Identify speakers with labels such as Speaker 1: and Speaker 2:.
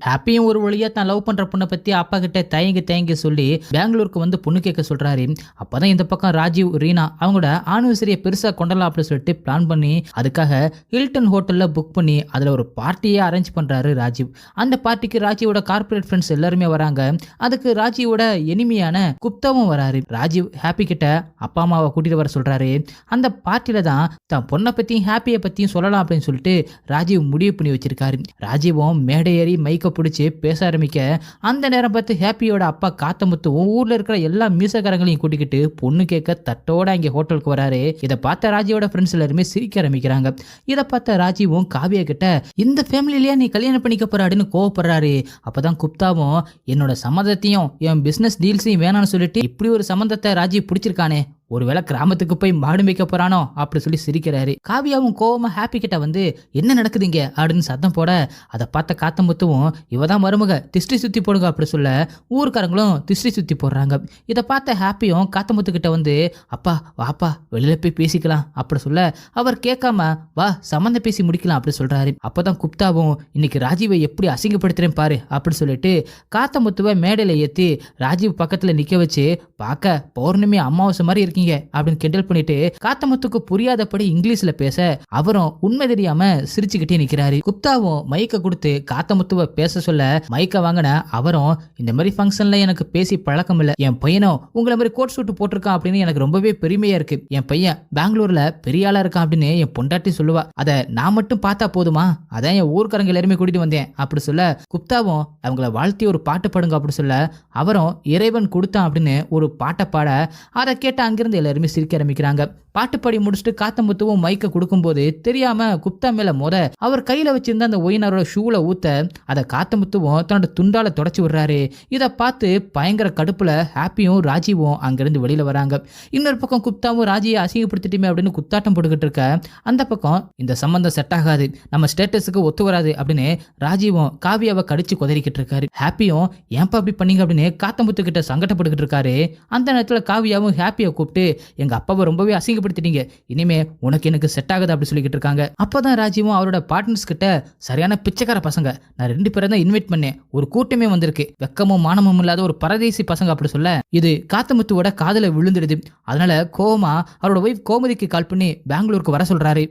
Speaker 1: ஹாப்பியும் ஒரு வழியா தான் லவ் பண்ற பொண்ணை பத்தி அப்பா கிட்ட தயங்கி சொல்லி பெங்களூருக்கு வந்து பொண்ணு கேட்க சொல்றாரு. அப்பதான் இந்த பக்கம் ராஜீவ் ரீனா அவங்களோட ஆனிவர்சரியை பெருசா கொண்டலாம் அப்படின்னு சொல்லிட்டு பிளான் பண்ணி அதுக்காக ஹில்டன் ஹோட்டல்ல புக் பண்ணி அதுல ஒரு பார்ட்டியே அரேஞ்ச் பண்றாரு ராஜீவ். அந்த பார்ட்டிக்கு ராஜீவோட கார்பரேட் ஃப்ரெண்ட்ஸ் எல்லாருமே வராங்க. அதுக்கு ராஜீவோட எனிமையான குப்தாவும் வராரு. ராஜீவ் ஹாப்பி கிட்ட அப்பா அம்மாவை கூட்டிட்டு வர சொல்றாரு. அந்த பார்ட்டியில தான் தான் பொண்ணை பத்தியும் ஹாப்பியை பத்தியும் சொல்லலாம் அப்படின்னு சொல்லிட்டு ராஜீவ் முடிவு பண்ணி வச்சிருக்காரு. ராஜீவும் மேடை ஏறி மைக்க பிடிச்சி பேச ஆரம்பிக்க அந்த நேரம் பார்த்து ஹாப்பியோட அப்பா காத்தமுத்துவும் ஊர்ல இருக்கிற எல்லா மீசக்காரங்களையும் கூட்டிக்கிட்டு பொண்ணு கேட்க தட்டோட இங்க ஹோட்டலுக்கு வராரு. இதை பார்த்த ராஜீவோட ஃப்ரெண்ட்ஸ் எல்லாருமே சிரிக்க ஆரம்பிக்கிறாங்க. இதை பார்த்த ராஜீவும் காவியா கிட்ட இந்த ஃபேமிலியிலேயே நீ கல்யாணம் பண்ணிக்க போறாடுன்னு கோவப்படுறாரு. அப்பதான் குப்தாவும் என்னோட சம்மதத்தையும் என் பிசினஸ் டீல்ஸையும் வேணாம்னு சொல்லிட்டு இப்படி ஒரு சம்மந்தத்தை ராஜீவ் பிடிச்சிருக்கானே, ஒருவேளை கிராமத்துக்கு போய் மாடு மேய்க்க போறானோ அப்படி சொல்லி சிரிக்கிறாரு. காவியாவும் கோவமா ஹாப்பி கிட்ட வந்து என்ன நடக்குதுங்க அப்படின்னு சத்தம் போட அதை பார்த்த காத்தமுத்துவும் இவதான் மருமக திஷ்டி சுத்தி போடுங்க அப்படி சொல்ல ஊருக்காரங்களும் திஷ்டி சுத்தி போடுறாங்க. இதை பார்த்த ஹாப்பியும் காத்தமுத்து கிட்ட வந்து அப்பா வாப்பா வெளியில போய் பேசிக்கலாம் அப்படி சொல்ல அவர் கேட்காம வா சம்மந்த பேசி முடிக்கலாம் அப்படி சொல்றாரு. அப்பதான் குப்தாவும் இன்னைக்கு ராஜீவை எப்படி அசிங்கப்படுத்துறேன் பாரு அப்படி சொல்லிட்டு காத்தமுத்துவை மேடையில ஏத்தி ராஜீவ் பக்கத்துல நிக்க வச்சு பார்க்க பௌர்ணமி அமாவாசை மாதிரி இருக்கீங்க அப்படின்னு கிண்டல் பண்ணிட்டு காத்தமுத்துக்கு புரியாதபடி இங்கிலீஷ்ல பேச அவரும் உண்மை தெரியாம சிரிச்சுக்கிட்டே நிக்கிறாரு. குப்தாவும் மைக்க கொடுத்து காத்தமுத்துவ பேச சொல்ல மைக்க வாங்கின அவரும் இந்த மாதிரி ஃபங்க்ஷன்ல எனக்கு பேசி பழக்கம் இல்ல, என் பையனும் உங்களை மாதிரி கோட் சூட் போட்டிருக்கான் அப்படின்னு எனக்கு ரொம்பவே பெருமையா இருக்கு, என் பையன் பெங்களூர்ல பெரிய ஆளா இருக்கான் அப்படின்னு என் பொண்டாட்டி சொல்லுவா, அதை நான் மட்டும் பார்த்தா போதுமா, அதான் என் ஊர்க்காரங்க எல்லாருமே கூட்டிட்டு வந்தேன் அப்படி சொல்ல குப்தாவும் அவங்கள வாழ்த்தி ஒரு பாட்டு பாடுங்க அப்படி சொல்ல அவரும் இறைவன் கொடுத்தான் அப்படின்னு ஒரு பாட்டை பாட அதை கேட்ட அங்கிருந்து எல்லாருமே சிரிக்க ஆரம்பிக்கிறாங்க. பாட்டு பாடி முடிச்சுட்டு காத்தமுத்துவும் மைக்க கொடுக்கும்போது தெரியாம குப்தா மேல மோத அவர் கையில வச்சிருந்த அந்த ஒயினரோட ஷூல ஊத்த அதை காத்தமுத்துவும் தன்னோட துண்டால தொடச்சு விடுறாரு. இதை பார்த்து பயங்கர கடுப்புல ஹாப்பியும் ராஜீவும் அங்கிருந்து வெளியில வராங்க. இன்னொரு பக்கம் குப்தாவும் ராஜியை அசிங்கப்படுத்திட்டுமே அப்படின்னு குத்தாட்டம் போட்டுக்கிட்டு இருக்க அந்த பக்கம் இந்த சம்பந்தம் செட் ஆகாது, நம்ம ஸ்டேட்டஸுக்கு ஒத்து வராது அப்படின்னு ராஜீவும் காவியாவை கடிச்சு கொதறிக்கிட்டு இருக்காரு. ஹாப்பியும் ஏன்பா அப்படி பண்ணீங்க அப்படின்னு காத்தமுத்து கிட்ட சங்கடப்பட்டுக்கிட்டு இருக்காரு. அந்த நேரத்துல காவியாவும் ஹாப்பியை கூப்பிட்டு எங்க அப்பாவை ரொம்பவே அசிங்கப்படுத்திட்டீங்க, இனிமே உனக்கு எனக்கு செட் ஆகுது அப்படி சொல்லிக்கிட்டு இருக்காங்க. அப்பதான் ராஜீவும் அவரோட பார்ட்னர்ஸ் கிட்ட சரியான பிச்சைக்கார பசங்க, நான் 2 பேரை தான் இன்வைட் பண்ணேன், ஒரு கூட்டமே வந்திருக்கு, வெக்கமும் மானமும் இல்லாத ஒரு பரதேசி பசங்க அப்படி சொல்ல இது காத்தமுத்துவோட காதல விழுந்துடுது. அதனால கோவமா அவரோட ஒய்ஃப் கோமதிக்கு கால் பண்ணி பெங்களூருக்கு வர சொல்றாரு.